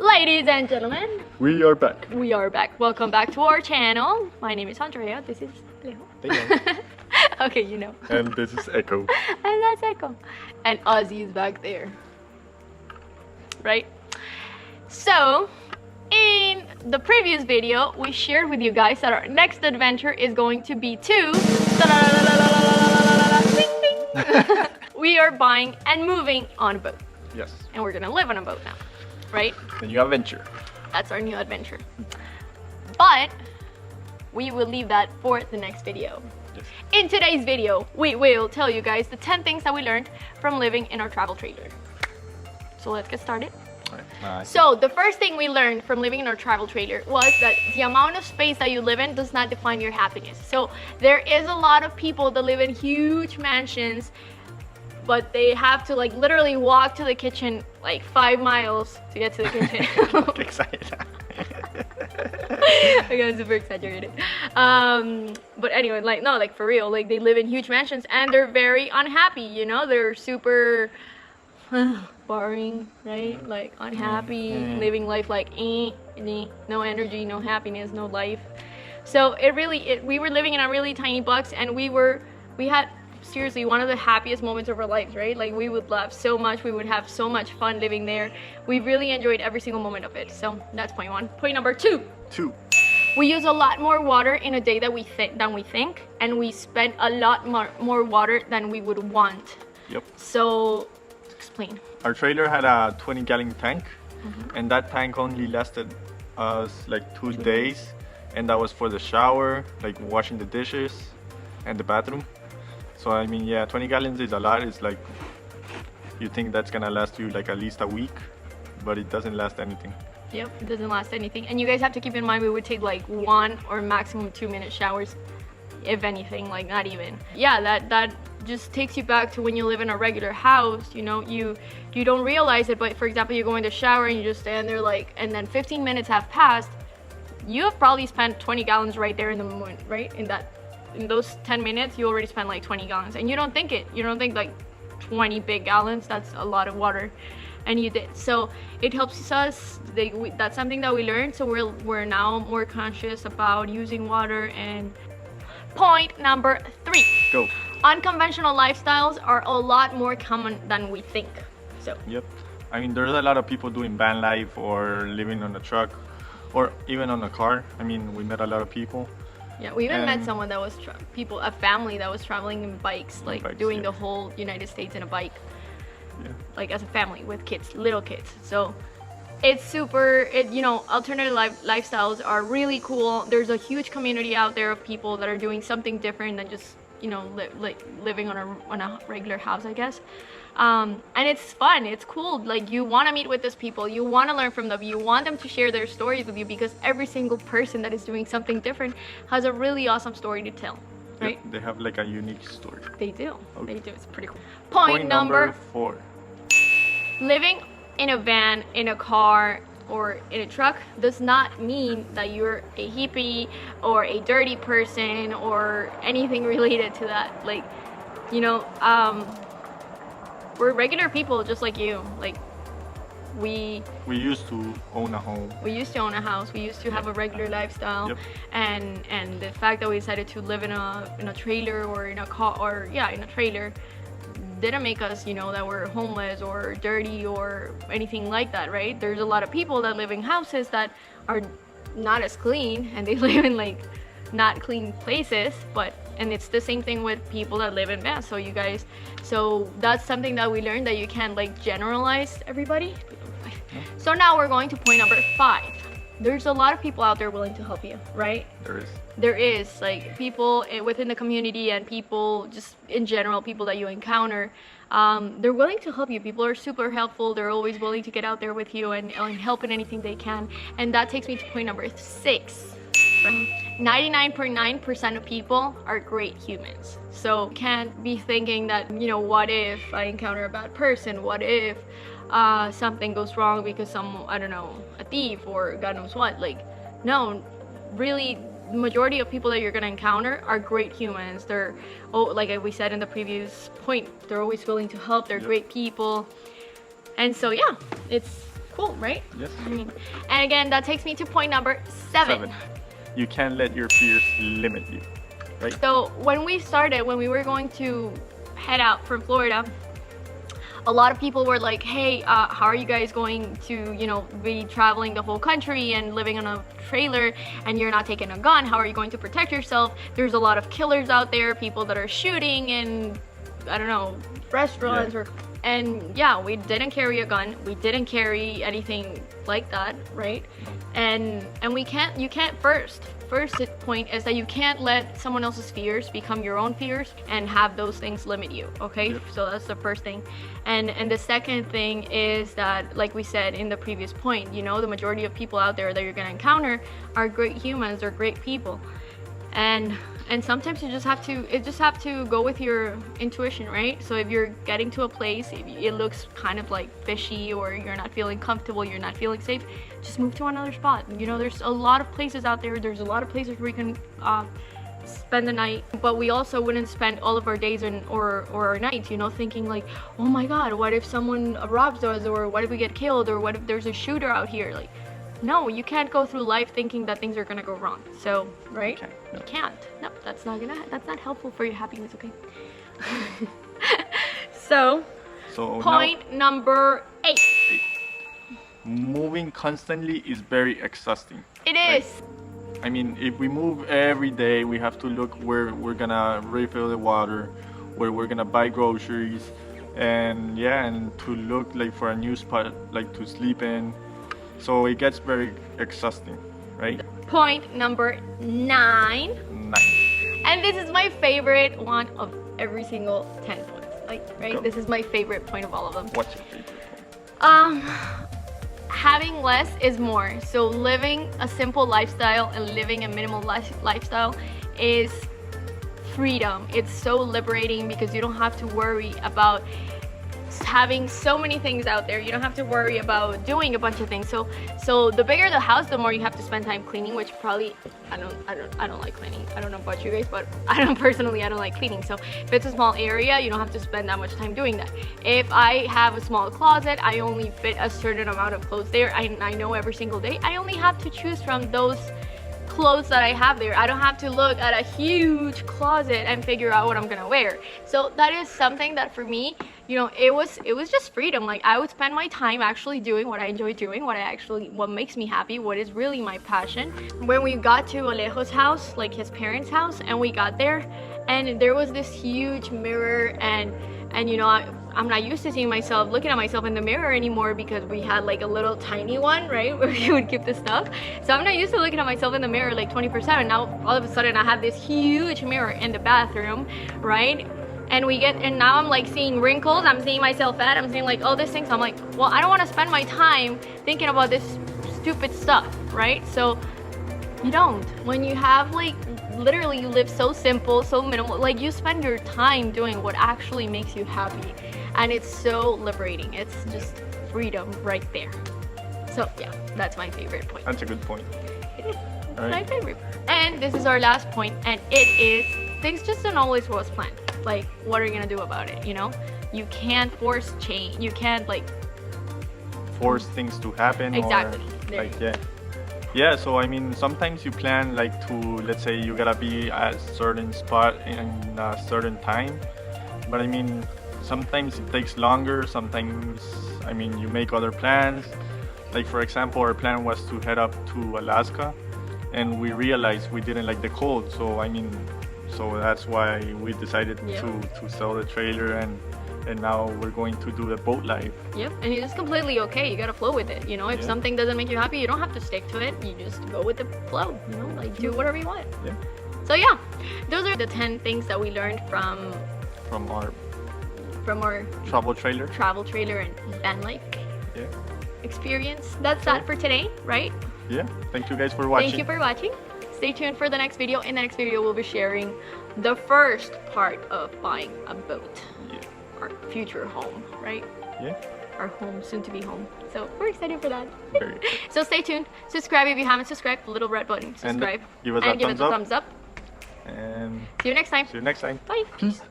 Ladies and gentlemen, We are back. we are back. Welcome back to our channel. My name is Andrea. This is Leo. They know. Okay, you know. And this is Echo. And that's Echo. And Ozzy is back there. Right? So, in the previous video, we shared with you guys that our next adventure is going to be to... We are buying and moving on a boat. Yes. And we're gonna live on a boat now. Right? The new adventure. That's our new adventure. But we will leave that for the next video. Yes. In today's video, we will tell you guys the 10 things that we learned from living in our travel trailer. So let's get started. Nice. So the first thing we learned from living in our travel trailer was that the amount of space that you live in does not define your happiness. So there is a lot of people that live in huge mansions, but they have to like literally walk to the kitchen like 5 miles to get to the kitchen. Excited. I got super exaggerated. But anyway, like for real, like they live in huge mansions and they're very unhappy, you know? They're super boring, right? Like unhappy, living life like no energy, no happiness, no life. So we were living in a really tiny box, and we had seriously one of the happiest moments of our lives, right? Like we would laugh so much, we would have so much fun living there. We really enjoyed every single moment of it. So that's point one. Point number two. We use a lot more water in a day than we think, and we spend a lot more water than we would want. Yep. So explain. Our trailer had a 20-gallon tank, and that tank only lasted us like 2 days, and that was for the shower, like washing the dishes, and the bathroom. So I mean, yeah, 20 gallons is a lot. It's like you think that's gonna last you like at least a week, but it doesn't last anything. Yep, it doesn't last anything. And you guys have to keep in mind we would take like 1 or maximum 2-minute showers, if anything, like not even. Yeah, that just takes you back to when you live in a regular house. You know, you don't realize it, but for example, you go in the shower and you just stand there like, and then 15 minutes have passed. You have probably spent 20 gallons right there in the moment, right? In those 10 minutes, you already spent like 20 gallons, and you don't think it. You don't think like 20 big gallons, that's a lot of water, and you did. So it helps us, that's something that we learned, so we're now more conscious about using water. And point number 3. Go. Unconventional lifestyles are a lot more common than we think. So Yep. I mean, there's a lot of people doing van life or living on a truck or even on a car. I mean, we met a lot of people. yeah, we even met someone that was a family that was traveling in bikes, like doing yeah. the whole United States in a bike. Yeah. Like as a family with kids, little kids. So it's super, alternative lifestyles are really cool. There's a huge community out there of people that are doing something different than just, living on a regular house, I guess. And it's fun, it's cool. Like you want to meet with these people, you want to learn from them, you want them to share their stories with you, because every single person that is doing something different has a really awesome story to tell, right? Yep. They have like a unique story. They do. Okay. They do. It's pretty cool. Point number 4. Living in a van, in a car, or in a truck does not mean that you're a hippie or a dirty person or anything related to that. Like, we're regular people just like you. Like, we used to own a home. We used to own a house. We used to have a regular lifestyle. Yep. And the fact that we decided to live in a trailer or in a car, or in a trailer, didn't make us, that we're homeless or dirty or anything like that, right? There's a lot of people that live in houses that are not as clean, and they live in like not clean places, and it's the same thing with people that live in vans. So that's something that we learned, that you can't like generalize everybody. So now we're going to point number 5. There's a lot of people out there willing to help you, right? There is like people within the community, and people just in general, people that you encounter, they're willing to help you. People are super helpful. They're always willing to get out there with you and help in anything they can. And that takes me to point number 6. 99.9% of people are great humans. So can't be thinking that, what if I encounter a bad person? What if something goes wrong because a thief or God knows what? Like, no, really, the majority of people that you're gonna encounter are great humans. They're, like we said in the previous point, they're always willing to help. They're great people. And so yeah, it's cool, right? Yes. I mean, and again, that takes me to point number 7. You can't let your fears limit you, right? So when we were going to head out from Florida, a lot of people were like, hey, how are you guys going to, be traveling the whole country and living on a trailer and you're not taking a gun? How are you going to protect yourself? There's a lot of killers out there, people that are shooting in, I don't know, restaurants and we didn't carry a gun. We didn't carry anything like that, right? And you can't first point is that you can't let someone else's fears become your own fears and have those things limit you, okay? Yep. So that's the first thing. And the second thing is that, like we said in the previous point, the majority of people out there that you're gonna encounter are great humans, they're great people. And sometimes you just have to go with your intuition, right? So if you're getting to a place, if it looks kind of like fishy or you're not feeling comfortable, you're not feeling safe, just move to another spot. There's a lot of places out there. There's a lot of places where we can spend the night, but we also wouldn't spend all of our days or our nights, thinking like, oh my God, what if someone robs us, or what if we get killed, or what if there's a shooter out here? Like, no, you can't go through life thinking that things are gonna go wrong. So, right? You can't. No, that's not helpful for your happiness, okay? So point number 8. Moving constantly is very exhausting. It is. I mean, if we move every day, we have to look where we're gonna refill the water, where we're gonna buy groceries, and to look like for a new spot like to sleep in. So it gets very exhausting, right? Point number 9. And this is my favorite one of every single 10 points. Right? Go. This is my favorite point of all of them. What's your favorite point? Having less is more. So living a simple lifestyle and living a minimal lifestyle is freedom. It's so liberating because you don't have to worry about having so many things out there. You don't have to worry about doing a bunch of things. So the bigger the house, the more you have to spend time cleaning, which probably I don't like cleaning. I don't know about you guys, but I don't like cleaning. So if it's a small area, you don't have to spend that much time doing that. If I have a small closet, I only fit a certain amount of clothes there. I know every single day I only have to choose from those clothes that I have there. I don't have to look at a huge closet and figure out what I'm gonna wear. So that is something that for me, it was just freedom. Like, I would spend my time actually doing what I enjoy doing, what makes me happy, what is really my passion. When we got to Alejo's house, like his parents' house, and we got there, and there was this huge mirror, and I'm not used to looking at myself in the mirror anymore because we had like a little tiny one, right, where you would keep the stuff. So I'm not used to looking at myself in the mirror like 24/7. Now all of a sudden I have this huge mirror in the bathroom, right? And now I'm like seeing wrinkles, I'm seeing myself fat, I'm seeing like all these things. I'm like, well, I don't want to spend my time thinking about this stupid stuff, right? So you don't. When you have literally you live so simple, so minimal, like you spend your time doing what actually makes you happy. And it's so liberating. It's just freedom right there. So yeah, that's my favorite point. That's a good point. It is. It's my favorite. And this is our last point, and it is, things just don't always go as planned. Like, what are you gonna do about it, You can't force change. You can't force things to happen. Exactly. Yeah, so I mean, sometimes you plan let's say you gotta be at a certain spot in a certain time. But I mean, sometimes it takes longer. Sometimes, I mean, you make other plans. Like, for example, our plan was to head up to Alaska, and we realized we didn't like the cold. So that's why we decided to sell the trailer, and now we're going to do the boat life. Yep, and it's completely okay. You gotta flow with it. If something doesn't make you happy, you don't have to stick to it. You just go with the flow. Do whatever you want. Yeah. So yeah, those are the 10 things that we learned from our travel trailer and van life Yeah. experience. That's that for today, right? Yeah. Thank you guys for watching. Thank you for watching. Stay tuned for the next video. In the next video, we'll be sharing the first part of buying a boat. Yeah. Our future home, right? Yeah. Our home, soon to be home. So we're excited for that. Very excited. So stay tuned. Subscribe if you haven't subscribed. The little red button. Subscribe. And give us a thumbs up. And see you next time. See you next time. Bye. Peace.